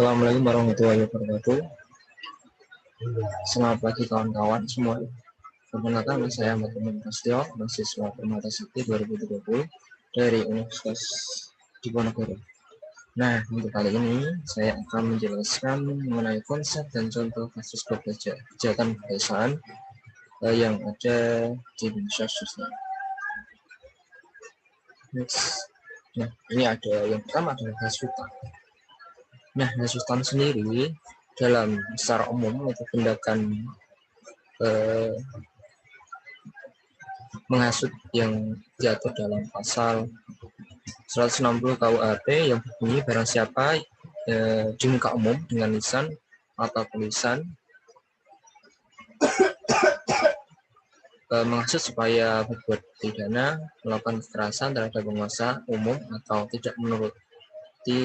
Assalamualaikum warahmatullahi wabarakatuh. Selamat pagi kawan-kawan semua. Perkenalkan, saya Ahmad Prasetyo, mahasiswa Permata Sakti 2030 dari Universitas Diponegoro. Nah, untuk kali ini saya akan menjelaskan mengenai konsep dan contoh kasus kejahatan kebiasaan yang ada di Indonesia khususnya. Nah, ini ada yang pertama adalah hasutan. Nah, hasutan sendiri dalam secara umum itu tindakan menghasut yang diatur dalam pasal 160 KUHP yang berbunyi barang siapa di muka umum dengan lisan atau tulisan menghasut supaya berbuat pidana, melakukan kekerasan terhadap penguasa umum atau tidak menuruti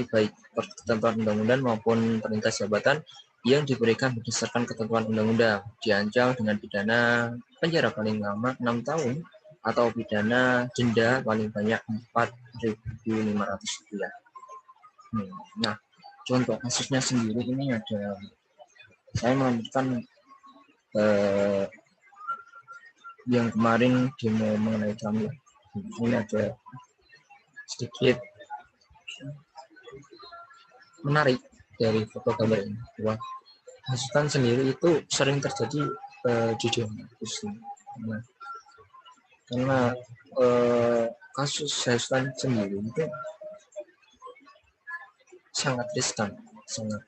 baik ketentuan undang-undang maupun perintah jabatan yang diberikan berdasarkan ketentuan undang-undang, diancam dengan pidana penjara paling lama 6 tahun atau pidana denda paling banyak Rp4.500. Nah, contoh kasusnya sendiri ini ada, saya melanjutkan yang kemarin demo mengenai kami. Ini ada sedikit menarik dari foto gambar ini, bahwa hasutan sendiri itu sering terjadi di demo. Nah, karena kasus hasutan sendiri itu sangat riskan, sangat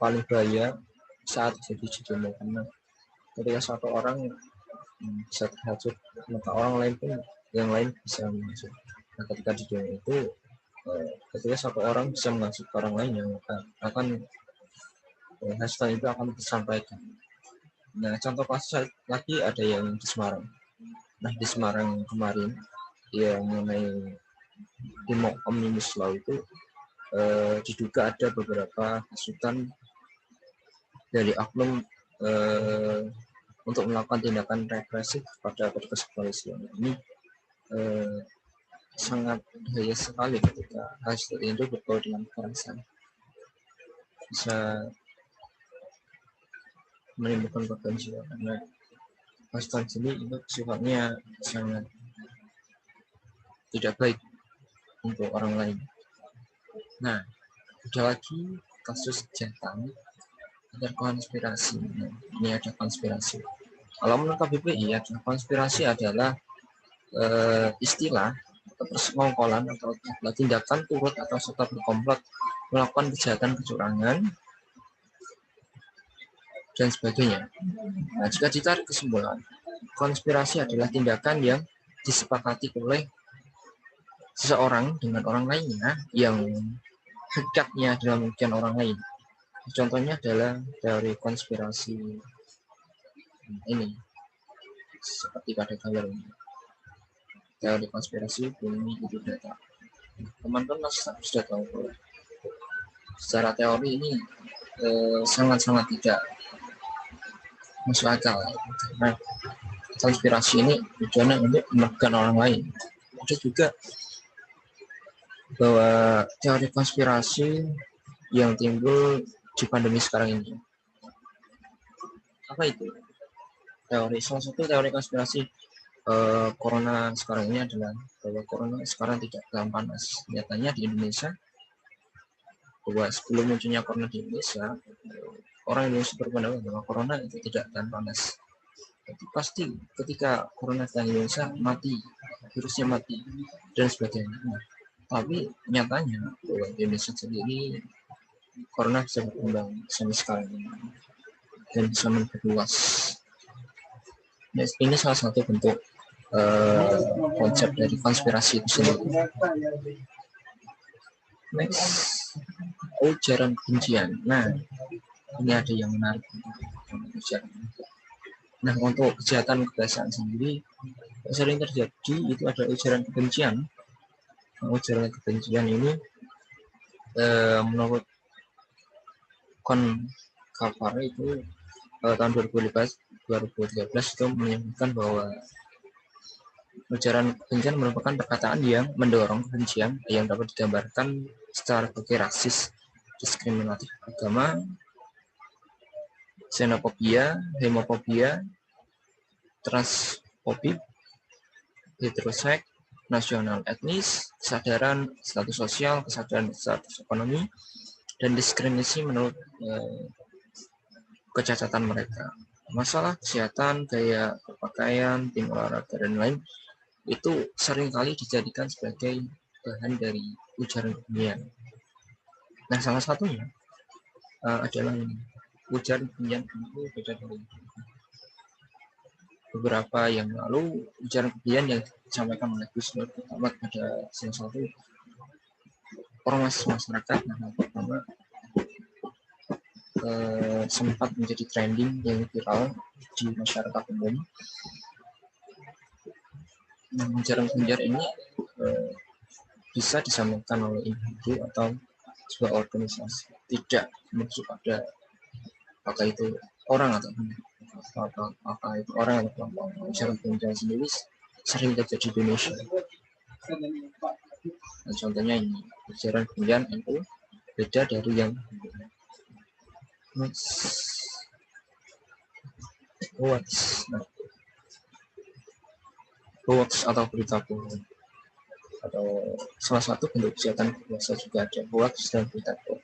paling bahaya saat jadi di demo, karena ketika satu orang bisa terhasut, maka orang lain pun yang lain bisa menghasut. Nah, ketika di demo itu ketika satu orang bisa menghasut orang lain, yang akan hasutan itu akan disampaikan. Nah, contoh kasus lagi ada yang di Semarang. Nah, di Semarang kemarin yang mengenai demo Omnibus Law itu diduga ada beberapa hasutan dari oknum untuk melakukan tindakan represif pada petugas kepolisian. Ini sangat bahaya sekali ketika hasutan itu berbau dengan kekerasan, bisa menimbulkan korban jiwa, karena hasutan sini itu sifatnya sangat tidak baik untuk orang lain. Nah, ada lagi kasus kejahatan ada konspirasi. Nah, ini ada konspirasi. Kalau menurut KBBI, konspirasi adalah istilah atau persekongkolan atau tindakan turut atau serta berkomplot melakukan kejahatan, kecurangan, dan sebagainya. Nah, jika ditarik kesimpulan, konspirasi adalah tindakan yang disepakati oleh seseorang dengan orang lainnya yang hakikatnya adalah merugikan orang lain. Contohnya adalah teori konspirasi ini, seperti pada gambar ini. Teori konspirasi bumi itu data. Teman-teman sudah tahu bahwa secara teori ini sangat-sangat tidak masuk akal. Nah, konspirasi ini tujuannya untuk merugikan orang lain. Ada juga bahwa teori konspirasi yang timbul di pandemi sekarang ini. Apa itu? Salah satu teori konspirasi corona sekarang ini adalah bahwa corona sekarang tidak dalam panas. Nyatanya di Indonesia, bahwa sebelum munculnya corona di Indonesia, orang Indonesia berpendapat bahwa corona itu tidak dalam panas. Jadi pasti ketika corona di Indonesia mati, virusnya mati, dan sebagainya. Nah, tapi nyatanya bahwa di Indonesia sendiri corona bisa berkembang sampai sekarang dan bisa memperluas. Nah, ini salah satu bentuk konsep dari konspirasi itu sendiri. Next, ujaran kebencian. Nah, ini ada yang menarik untuk ujaran. Nah, untuk kejahatan kebiasaan sendiri sering terjadi itu ada ujaran kebencian. Nah, ujaran kebencian ini menurut Konkavar itu tahun 2013 itu menyebutkan bahwa Ujaran kebencian merupakan perkataan yang mendorong kebencian yang dapat digambarkan secara sebagai rasis, diskriminatif agama, xenofobia, homofobia, transfobia, heteroseks, nasional etnis, kesadaran status sosial, kesadaran status ekonomi, dan diskriminasi menurut kecacatan mereka. Masalah kesehatan, gaya berpakaian, tim olahraga, dan lain itu seringkali dijadikan sebagai bahan dari ujaran kebencian. Nah, salah satunya adalah ini. Ujaran kebencian itu beda dari beberapa yang lalu. Ujaran kebencian yang disampaikan oleh Gus Nur Muhammad pada salah satu ormas masyarakat yang pertama sempat menjadi trending yang viral di masyarakat umum. Ujaran kebencian ini bisa disampaikan oleh individu atau sebuah organisasi, tidak merujuk pada apakah itu orang atau apakah itu orang atau kelompok. Ujaran kebencian sendiri sering terjadi di Indonesia. Nah, contohnya ini ujaran kebencian itu beda dari yang hoax atau berita bohong, atau salah satu bentuk kejahatan biasa juga ada hoax dan berita bohong.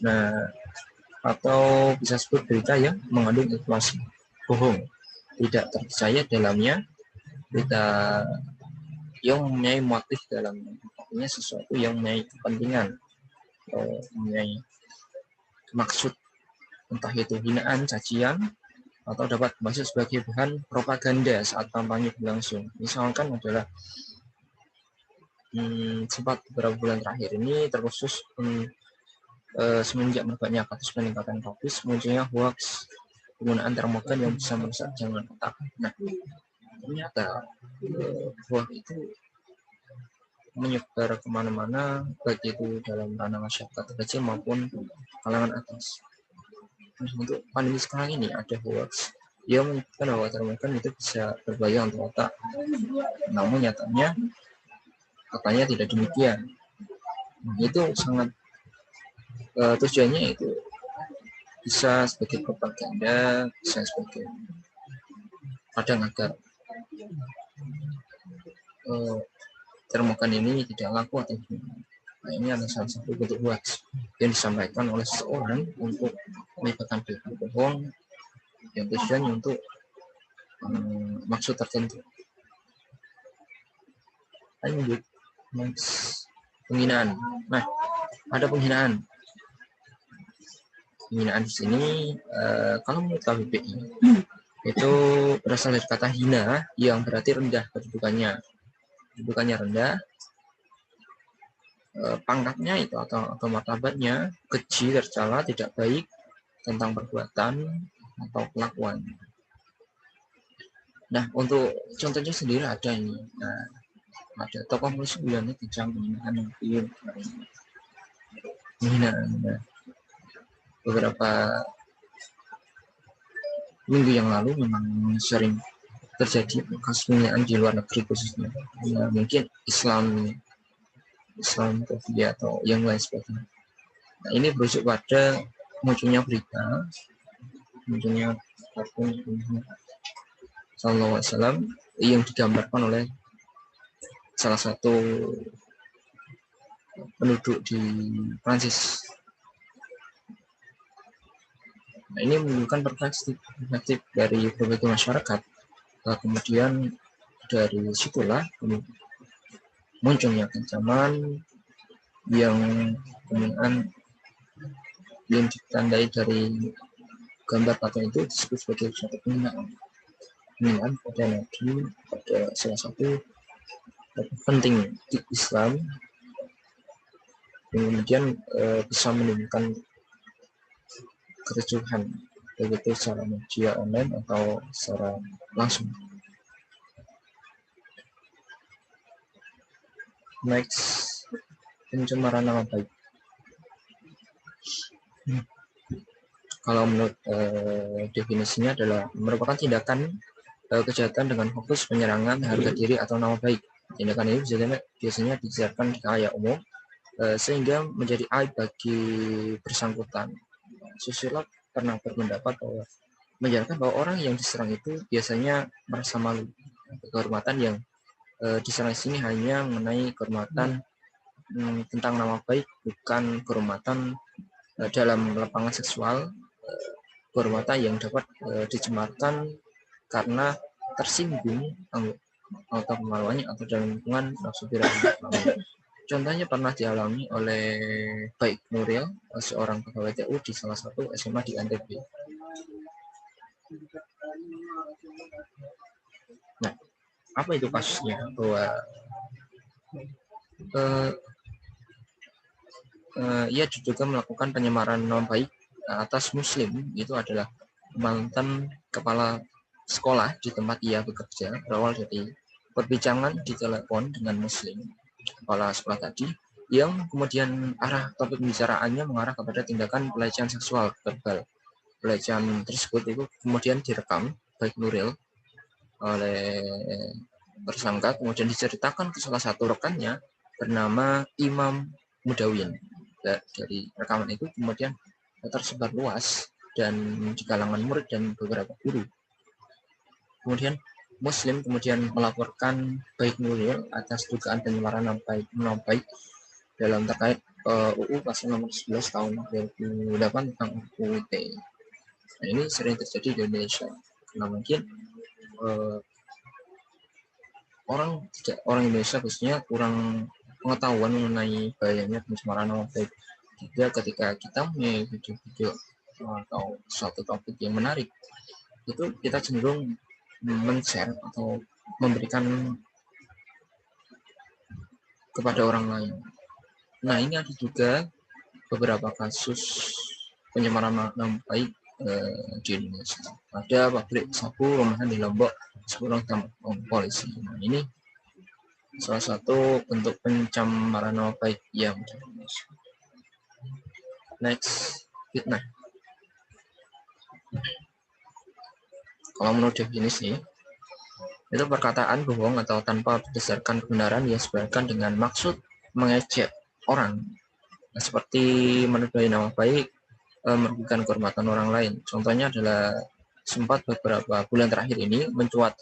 Nah, atau bisa sebut berita yang mengandung informasi bohong, tidak terpercaya dalamnya, berita yang mempunyai motif dalamnya, artinya sesuatu yang mempunyai kepentingan atau mempunyai maksud, entah itu hinaan, cacian, atau dapat masuk sebagai bahan propaganda saat kampanye berlangsung. Misalkan adalah sempat beberapa bulan terakhir ini terkhusus semenjak merebaknya kasus peningkatan kasus, munculnya hoax penggunaan termogan yang bisa merusak jaringan otak. Nah, ternyata hoax itu menyebar kemana-mana, baik itu dalam ranah masyarakat kecil maupun kalangan atas. Untuk pandemi sekarang ini ada hoax yang menyebutkan bahwa termogan itu bisa berbahaya untuk otak. Namun nyatanya katanya tidak demikian. Nah, itu sangat tujuannya itu bisa sebagai propaganda, bisa sebagai kadang agar termogan ini tidak laku atau gimana. Nah, ini adalah salah satu bentuk hoax yang disampaikan oleh seseorang untuk menyebarkan berita bohong yang tujuannya untuk maksud tertentu. Lanjut, penghinaan. Nah, ada penghinaan. Penghinaan di sini kalau menurut KBBI itu berasal dari kata hina yang berarti rendah kedudukannya. Kedudukannya rendah, pangkatnya itu atau martabatnya keji, tercela, tidak baik tentang perbuatan atau kelakuan. Nah, untuk contohnya sendiri ada ini. Nah, ada tokoh muslim yang tentang penghinaan yang penghinaan. Nah, beberapa minggu yang lalu memang sering terjadi kasus penghinaan di luar negeri khususnya. Nah, mungkin Islamofobia atau yang lain sebagainya. Nah, ini berujuk pada munculnya berita, munculnya akun Sallallahu Alaihi Wasallam yang digambarkan oleh salah satu penduduk di Prancis. Nah, ini menunjukkan perspektif dari berbagai masyarakat. Nah, kemudian dari situlah munculnya ancaman yang kemudian yang ditandai dari gambar patung itu disebut sebagai suatu penghinaan pada Nabi, pada salah satu penting di Islam, kemudian bisa menimbulkan kericuhan, baik itu secara media online atau secara langsung. Next, pencemaran nama baik. Kalau menurut definisinya adalah merupakan tindakan kejahatan dengan fokus penyerangan harga diri atau nama baik. Tindakan ini biasanya dijelaskan di khalayak umum sehingga menjadi aib bagi bersangkutan. Sosiolog pernah berpendapat bahwa menjelaskan bahwa orang yang diserang itu biasanya merasa malu. Kehormatan yang diserang sini hanya mengenai kehormatan tentang nama baik, bukan kehormatan dalam lapangan seksual, kehormatan yang dapat dicemarkan karena tersinggung atau kemaluannya atau dalam lingkungan nafsu birahi. Contohnya pernah dialami oleh Baik Nuril, seorang pegawai TU di salah satu SMA di NTB. Nah, apa itu kasusnya? Bahwa ia diduga melakukan penyemaran nama baik atas Muslim. Itu adalah mantan kepala sekolah di tempat ia bekerja, berawal dari perbincangan di telepon dengan Muslim, kepala sekolah tadi, yang kemudian arah topik pembicaraannya mengarah kepada tindakan pelecehan seksual verbal. Pelecehan tersebut itu kemudian direkam Baik Nuril oleh tersangka, kemudian diceritakan ke salah satu rekannya bernama Imam Mudawin. Dari rekaman itu kemudian tersebar luas dan di kalangan murid dan beberapa guru. Kemudian Muslim kemudian melaporkan Baik Nuril atas dugaan penyemaran nama baik dalam terkait UU Pasal nomor 11 tahun 2008 tentang UU ITE. Nah, ini sering terjadi di Indonesia karena mungkin orang Indonesia khususnya kurang pengetahuan mengenai bahayanya pencemaran nama baik. Juga ketika kita punya video-video atau suatu topik yang menarik, itu kita cenderung men-share atau memberikan kepada orang lain. Nah, ini ada juga beberapa kasus penyemaran nama baik di Indonesia. Ada pabrik sapu rumahan di Lombok, 10 ditangkap polisi. Nah, ini salah satu bentuk pencemaran nama baik yang di Indonesia. Next, fitnah. Kalau menurut definisi, itu perkataan bohong atau tanpa berdasarkan kebenaran yang disebarkan dengan maksud mengejek orang, seperti menodai nama baik, merugikan kehormatan orang lain. Contohnya adalah sempat beberapa bulan terakhir ini mencuat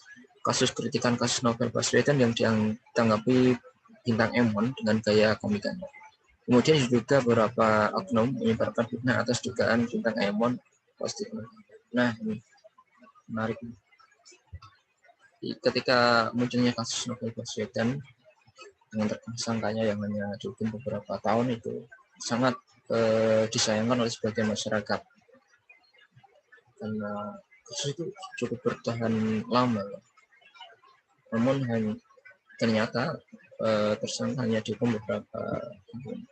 kasus kritikan kasus Novel Baswedan yang ditanggapi bintang Emon dengan gaya komikan. Kemudian juga beberapa oknum menyebarkan fitnah atas dugaan bintang Emon positif. Nah, ini menarik. Ketika munculnya kasus Novel Baswedan dengan tersangkanya yang hanya dihukum beberapa tahun, itu sangat disayangkan oleh sebagian masyarakat karena kasus itu cukup bertahan lama. Namun ternyata tersangka hanya dihukum beberapa tahun.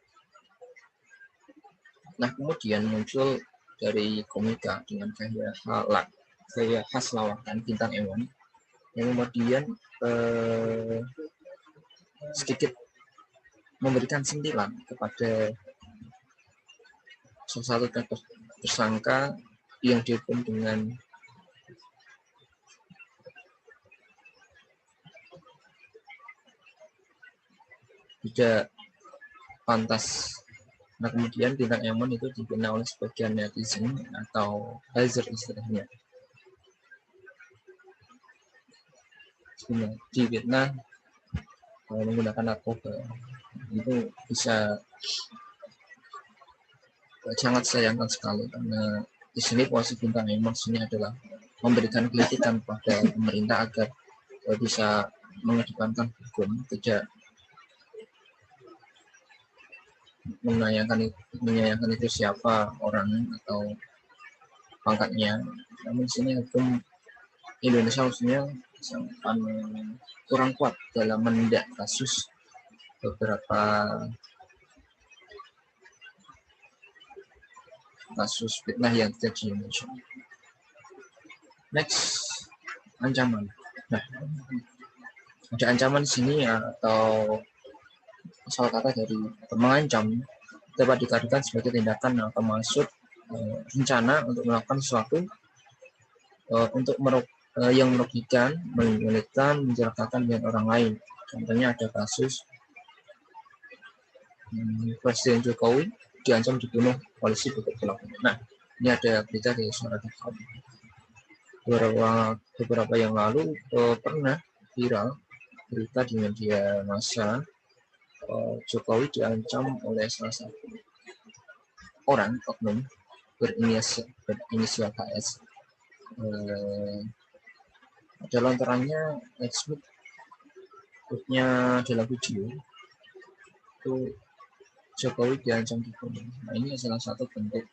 Nah, kemudian muncul dari komika dengan gaya khas lawakan bintang Emon yang kemudian sedikit memberikan sentilan kepada salah satu tersangka yang dihukum dengan tidak pantas. Nah, kemudian bintang Emon itu dibina oleh sebagian netizen atau buzzer istilahnya. Difitnah menggunakan narkoba, itu bisa sangat sayangkan sekali karena di sini posisi bintang Emon sini adalah memberikan kritikan pada pemerintah agar bisa mengedepankan hukum, tidak menyayangkan itu siapa orang atau pangkatnya. Namun di sini hukum Indonesia khususnya sangat kurang kuat dalam menindak kasus beberapa kasus fitnah yang terjadi di Indonesia. Next, ancaman. Nah, ada ancaman di sini atau asal kata dari mengancam dapat dikaitkan sebagai tindakan atau maksud rencana untuk melakukan sesuatu untuk yang merugikan, menyulitkan, mencelakakan dengan orang lain. Contohnya ada kasus Presiden Jokowi diancam dibunuh polisi beberapa. Nah, ini ada berita dari Suara.com. Beberapa yang lalu pernah viral berita di media massa Jokowi diancam oleh salah satu orang oknum berinisial KS. Dalam terangnya Facebooknya dalam video itu Jokowi diancam dibunuh. Nah, ini salah satu bentuk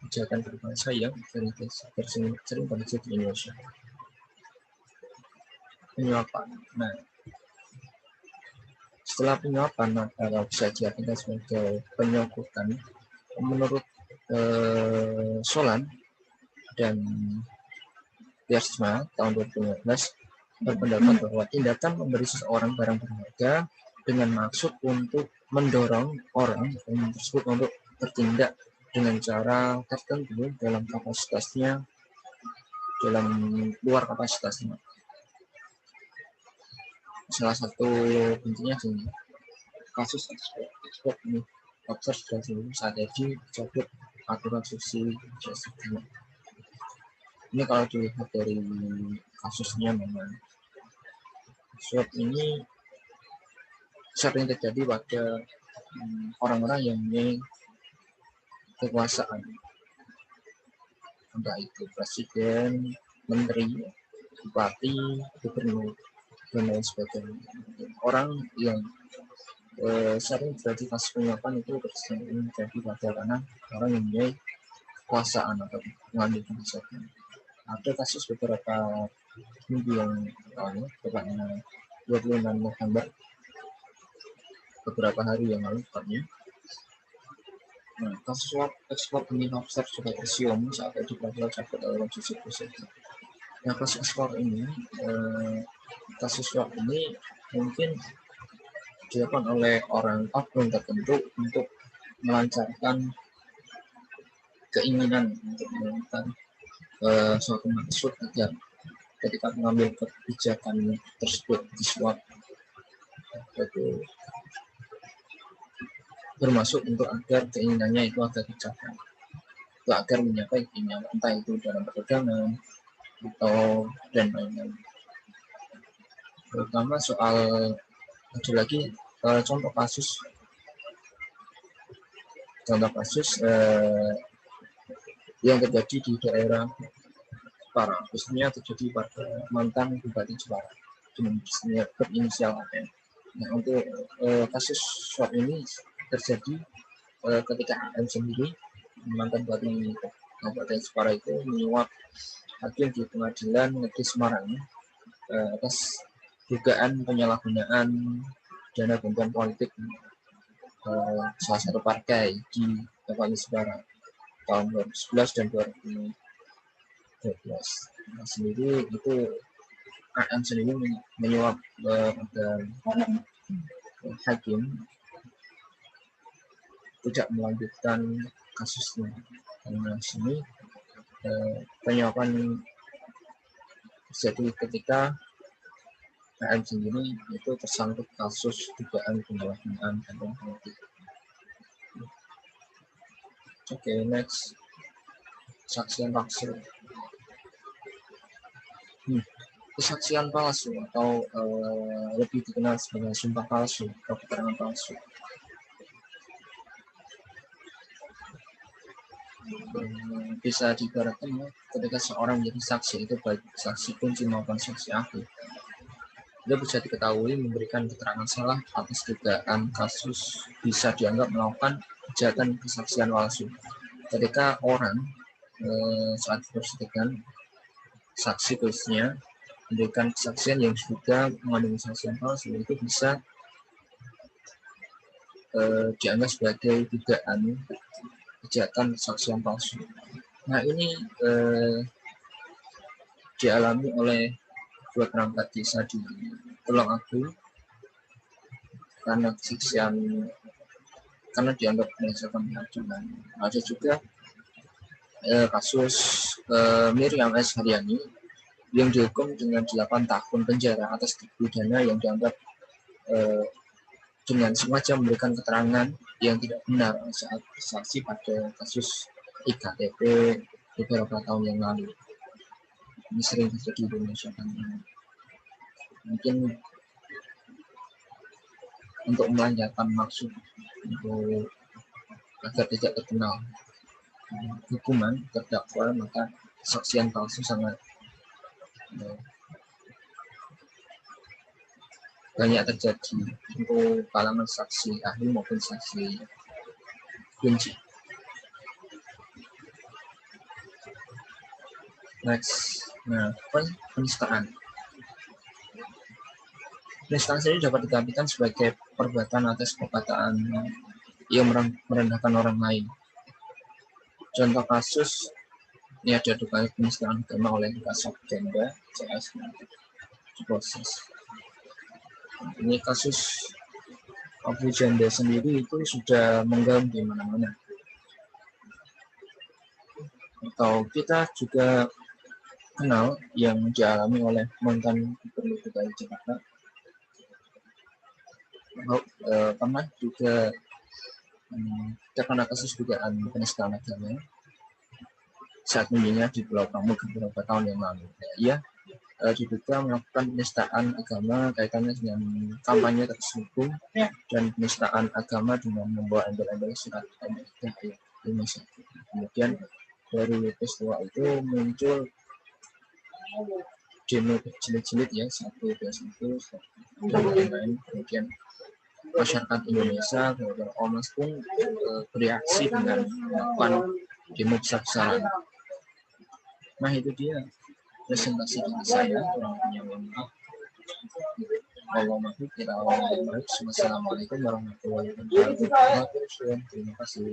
kejahatan berbahasa yang sering terjadi di Indonesia. Penyuapan. Nah, setelah penyuapan maka bisa diartikan sebagai penyogokkan. Menurut Solan dan Piarsma tahun 2015 berpendapat bahwa tindakan memberi seseorang barang berharga dengan maksud untuk mendorong orang tersebut untuk bertindak dengan cara tertentu dalam kapasitasnya, dalam luar kapasitasnya. Salah satu bentuknya ini kasus ekspor ini dokter sudah sembuh saat ini dicabut aturan subsidi. Ini kalau dilihat dari kasusnya memang suap ini sering terjadi pada orang-orang yang memiliki kekuasaan, entah itu presiden, menteri, bupati, gubernur, dan lain sebagainya. Orang yang sering terjadi kasus penyuapan itu sering terjadi pada karena orang yang memiliki kekuasaan atau mengambil kebijakan. Ada kasus beberapa minggu yang lalu, tepatnya 26 November, beberapa hari yang lalu tepatnya. Nah, kasus suap ekspor benih lobster juga tersium saat itu pada cabut dalam sisi positif. Nah, kasus ekspor ini, kasus suap ini mungkin dilakukan oleh orang oknum tertentu untuk melancarkan keinginan untuk melakukan suatu maksud agar ketika mengambil kebijakan tersebut disuap, itu bermaksud untuk agar keinginannya itu agar dicapai, itu agar mencapai keinginan, entah itu dalam perdagangan atau dan lain-lain. Terutama soal ada lagi contoh kasus yang terjadi di daerah Jepara, khususnya terjadi pada mantan Bupati Jepara dengan berinisial AM. Nah, untuk kasus suap ini terjadi ketika AM sendiri, mantan Bupati Kabupaten Jepara itu menyuap hakim di Pengadilan Negeri Semarang atas dugaan penyalahgunaan dana bantuan politik salah satu partai di Kabupaten Jepara tahun 2011 dan 2012. Nah, sendiri itu AM sendiri menyuap pada hakim tidak melanjutkan kasusnya karena sini penyuapan terjadi ketika AM sendiri itu tersangkut kasus dugaan penyalahgunaan dana politik. Oke, next, kesaksian palsu. Kesaksian palsu atau lebih dikenal sebagai sumpah palsu atau keterangan palsu. Bisa diibaratkan ketika seorang menjadi saksi, itu baik saksi kunci maupun saksi ahli, dia bisa diketahui memberikan keterangan salah atas dugaan kasus, bisa dianggap melakukan kejahatan kesaksian palsu. Ketika orang saat bersedekan saksi khususnya memberikan kesaksian yang juga mengandung kesaksian palsu, itu bisa dianggap sebagai dugaan kejahatan kesaksian palsu. Nah, ini dialami oleh dua perangkat desa di Tulungagung karena kesaksian, karena dianggap berdasarkan keadilan. Ada juga kasus Miriam S. Haryani yang dihukum dengan 8 tahun penjara atas terpidana yang dianggap dengan sengaja memberikan keterangan yang tidak benar saat bersaksi pada kasus IKTP beberapa tahun yang lalu. Ini sering terjadi di Indonesia kan. Mungkin untuk melancarkan maksud untuk agar tidak terkenal hukuman terdakwa, maka kesaksian palsu sangat banyak terjadi untuk kalangan saksi ahli maupun saksi kunci. Next, nah, penistaan. Penistaan sendiri dapat diartikan sebagai perbuatan atas perkataan yang merendahkan orang lain. Contoh kasus ini ada dugaan penistaan agama oleh Kasatganda CS diproses. Ini kasus Abu Janda sendiri itu sudah menggaung di mana-mana. Atau kita juga kenal yang dialami oleh mantan Gubernur DKI Jakarta. Pernah juga terkena kasus dugaan penistaan agama saat menjadinya di Pulau Pramuka beberapa tahun yang lalu. Ia diduga melakukan penistaan agama kaitannya dengan kampanye terselubung dan penistaan agama dengan membawa embel-embel surat NKRI Indonesia. Kemudian dari peristiwa itu muncul demo jilid-jilid ya, 1, 2, 1 dan lain-lain. Kemudian masyarakat Indonesia, kemudian ormas pun bereaksi dengan melakukan demo besar-besaran. Nah itu dia presentasi dari saya. Wassalamualaikum warahmatullahi wabarakatuh. Terima kasih.